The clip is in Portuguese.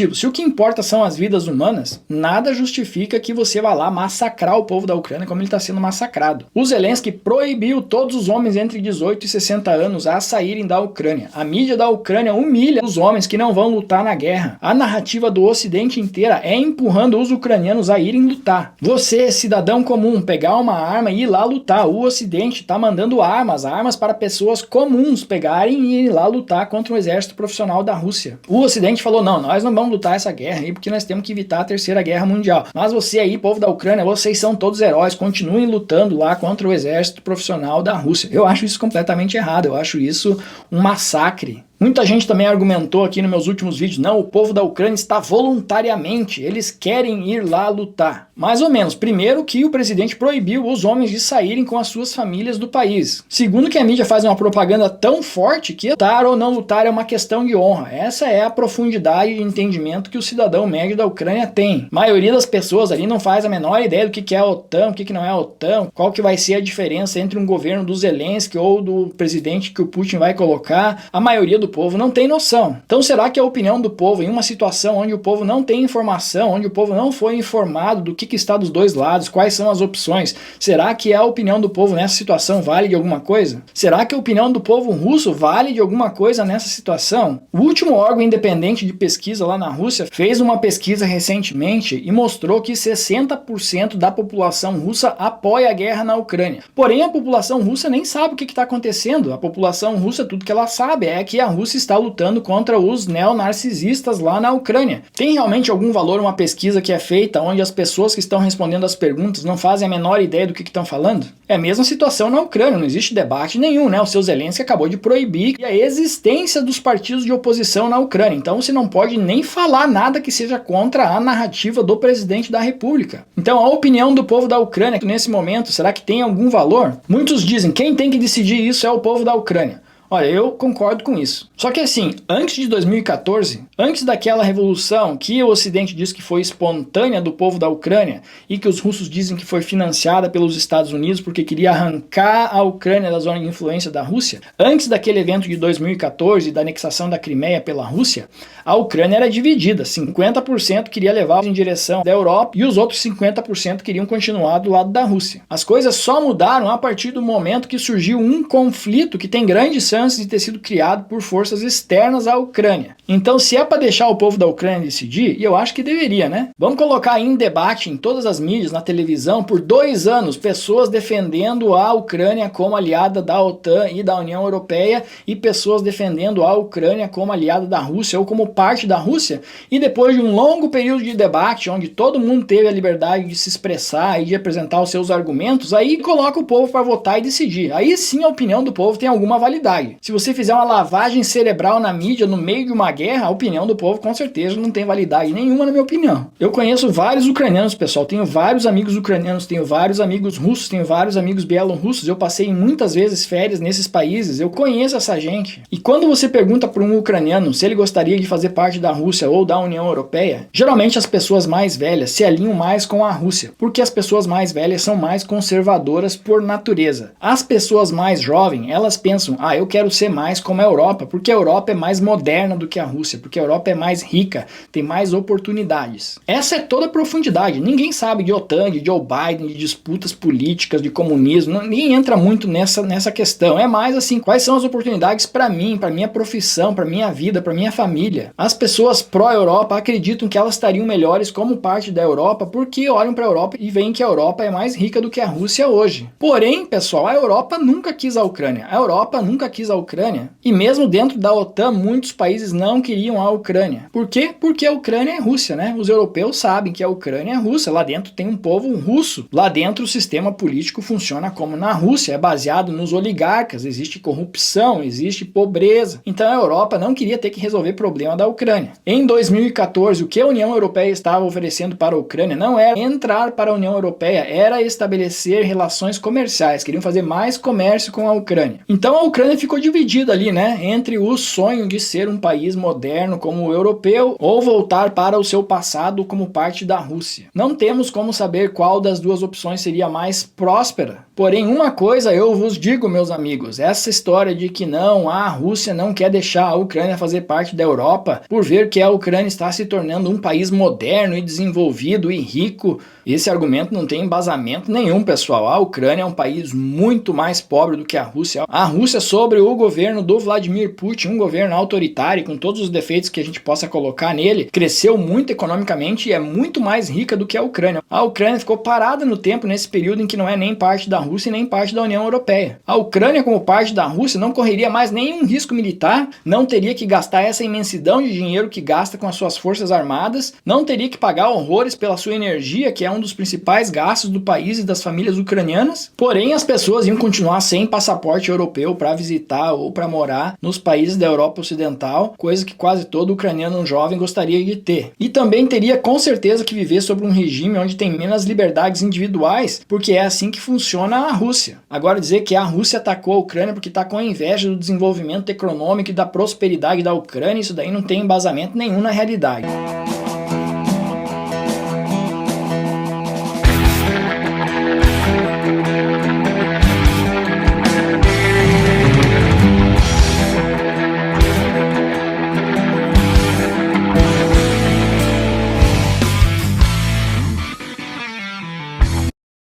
Tipo, se o que importa são as vidas humanas, nada justifica que você vá lá massacrar o povo da Ucrânia como ele está sendo massacrado. O Zelensky proibiu todos os homens entre 18 e 60 anos a saírem da Ucrânia. A mídia da Ucrânia humilha os homens que não vão lutar na guerra. A narrativa do Ocidente inteira é empurrando os ucranianos a irem lutar. Você, cidadão comum, pegar uma arma e ir lá lutar. O Ocidente está mandando armas para pessoas comuns pegarem e ir lá lutar contra o exército profissional da Rússia. O Ocidente falou, não, nós não vamos lutar essa guerra aí porque nós temos que evitar a Terceira Guerra Mundial. Mas você aí, povo da Ucrânia, vocês são todos heróis, continuem lutando lá contra o exército profissional da Rússia. Eu acho isso completamente errado, eu acho isso um massacre. Muita gente também argumentou aqui nos meus últimos vídeos, não, o povo da Ucrânia está voluntariamente, eles querem ir lá lutar. Mais ou menos, primeiro que o presidente proibiu os homens de saírem com as suas famílias do país. Segundo que a mídia faz uma propaganda tão forte que lutar ou não lutar é uma questão de honra. Essa é a profundidade de entendimento que o cidadão médio da Ucrânia tem. A maioria das pessoas ali não faz a menor ideia do que é a OTAN, o que não é a OTAN, qual que vai ser a diferença entre um governo do Zelensky ou do presidente que o Putin vai colocar. A maioria do povo não tem noção. Então será que a opinião do povo em uma situação onde o povo não tem informação, onde o povo não foi informado do que está dos dois lados, quais são as opções, será que a opinião do povo nessa situação vale de alguma coisa? Será que a opinião do povo russo vale de alguma coisa nessa situação? O último órgão independente de pesquisa lá na Rússia fez uma pesquisa recentemente e mostrou que 60% da população russa apoia a guerra na Ucrânia. Porém, a população russa nem sabe o que está acontecendo. A população russa, tudo que ela sabe é que a Rússia está lutando contra os neonarcisistas lá na Ucrânia. Tem realmente algum valor uma pesquisa que é feita onde as pessoas que estão respondendo as perguntas não fazem a menor ideia do que estão falando? É a mesma situação na Ucrânia, não existe debate nenhum, né? O seu Zelensky acabou de proibir a existência dos partidos de oposição na Ucrânia, então você não pode nem falar nada que seja contra a narrativa do presidente da República. Então a opinião do povo da Ucrânia nesse momento, será que tem algum valor? Muitos dizem, quem tem que decidir isso é o povo da Ucrânia. Olha, eu concordo com isso. Só que assim, antes de 2014, antes daquela revolução que o Ocidente diz que foi espontânea do povo da Ucrânia e que os russos dizem que foi financiada pelos Estados Unidos porque queria arrancar a Ucrânia da zona de influência da Rússia, antes daquele evento de 2014 da anexação da Crimeia pela Rússia, a Ucrânia era dividida. 50% queria levar em direção da Europa e os outros 50% queriam continuar do lado da Rússia. As coisas só mudaram a partir do momento que surgiu um conflito que tem grandes chances de ter sido criado por forças externas à Ucrânia. Então, se é para deixar o povo da Ucrânia decidir, e eu acho que deveria, né? Vamos colocar em debate em todas as mídias, na televisão, por 2 anos, pessoas defendendo a Ucrânia como aliada da OTAN e da União Europeia e pessoas defendendo a Ucrânia como aliada da Rússia ou como parte da Rússia, e depois de um longo período de debate, onde todo mundo teve a liberdade de se expressar e de apresentar os seus argumentos, aí coloca o povo para votar e decidir. Aí sim a opinião do povo tem alguma validade. Se você fizer uma lavagem cerebral na mídia no meio de uma guerra, a opinião do povo com certeza não tem validade nenhuma, na minha opinião. Eu conheço vários ucranianos, pessoal, tenho vários amigos ucranianos, tenho vários amigos russos, tenho vários amigos bielorrussos, eu passei muitas vezes férias nesses países, eu conheço essa gente. E quando você pergunta para um ucraniano se ele gostaria de fazer parte da Rússia ou da União Europeia, geralmente as pessoas mais velhas se alinham mais com a Rússia, porque as pessoas mais velhas são mais conservadoras por natureza. As pessoas mais jovens, elas pensam, eu quero ser mais como a Europa, porque a Europa é mais moderna do que a Rússia, porque a Europa é mais rica, tem mais oportunidades. Essa é toda a profundidade. Ninguém sabe de OTAN, de Joe Biden, de disputas políticas, de comunismo, ninguém entra muito nessa questão. É mais assim, quais são as oportunidades para mim, para minha profissão, para minha vida, para minha família. As pessoas pró-Europa acreditam que elas estariam melhores como parte da Europa porque olham para a Europa e veem que a Europa é mais rica do que a Rússia hoje. Porém, pessoal, a Europa nunca quis a Ucrânia. A Europa nunca quis a Ucrânia. E mesmo dentro da OTAN, muitos países não queriam a Ucrânia. Por quê? Porque a Ucrânia é Rússia, né? Os europeus sabem que a Ucrânia é Rússia. Lá dentro tem um povo russo. Lá dentro o sistema político funciona como na Rússia. É baseado nos oligarcas. Existe corrupção, existe pobreza. Então a Europa não queria ter que resolver o problema da Ucrânia. Em 2014, o que a União Europeia estava oferecendo para a Ucrânia não era entrar para a União Europeia, era estabelecer relações comerciais. Queriam fazer mais comércio com a Ucrânia. Então a Ucrânia ficou dividida ali, né? Entre o sonho de ser um país moderno como o europeu ou voltar para o seu passado como parte da Rússia. Não temos como saber qual das duas opções seria mais próspera, Porém, uma coisa eu vos digo, meus amigos, essa história de que não, a Rússia não quer deixar a Ucrânia fazer parte da Europa por ver que a Ucrânia está se tornando um país moderno e desenvolvido e rico, esse argumento não tem embasamento nenhum, pessoal. A Ucrânia é um país muito mais pobre do que a Rússia. A Rússia, sobre o governo do Vladimir Putin, um governo autoritário, com todos os defeitos que a gente possa colocar nele, cresceu muito economicamente e é muito mais rica do que a Ucrânia. A Ucrânia ficou parada no tempo nesse período em que não é nem parte da Rússia e nem parte da União Europeia. A Ucrânia, como parte da Rússia, não correria mais nenhum risco militar, não teria que gastar essa imensidão de dinheiro que gasta com as suas forças armadas, não teria que pagar horrores pela sua energia, que é um dos principais gastos do país e das famílias ucranianas. Porém, as pessoas iam continuar sem passaporte europeu para visitar ou para morar nos países da Europa Ocidental, coisa que quase todo ucraniano jovem gostaria de ter. E também teria com certeza que viver sobre um regime onde tem menos liberdades individuais, porque é assim que funciona a Rússia. Agora, dizer que a Rússia atacou a Ucrânia porque está com inveja do desenvolvimento econômico e da prosperidade da Ucrânia, isso daí não tem embasamento nenhum na realidade.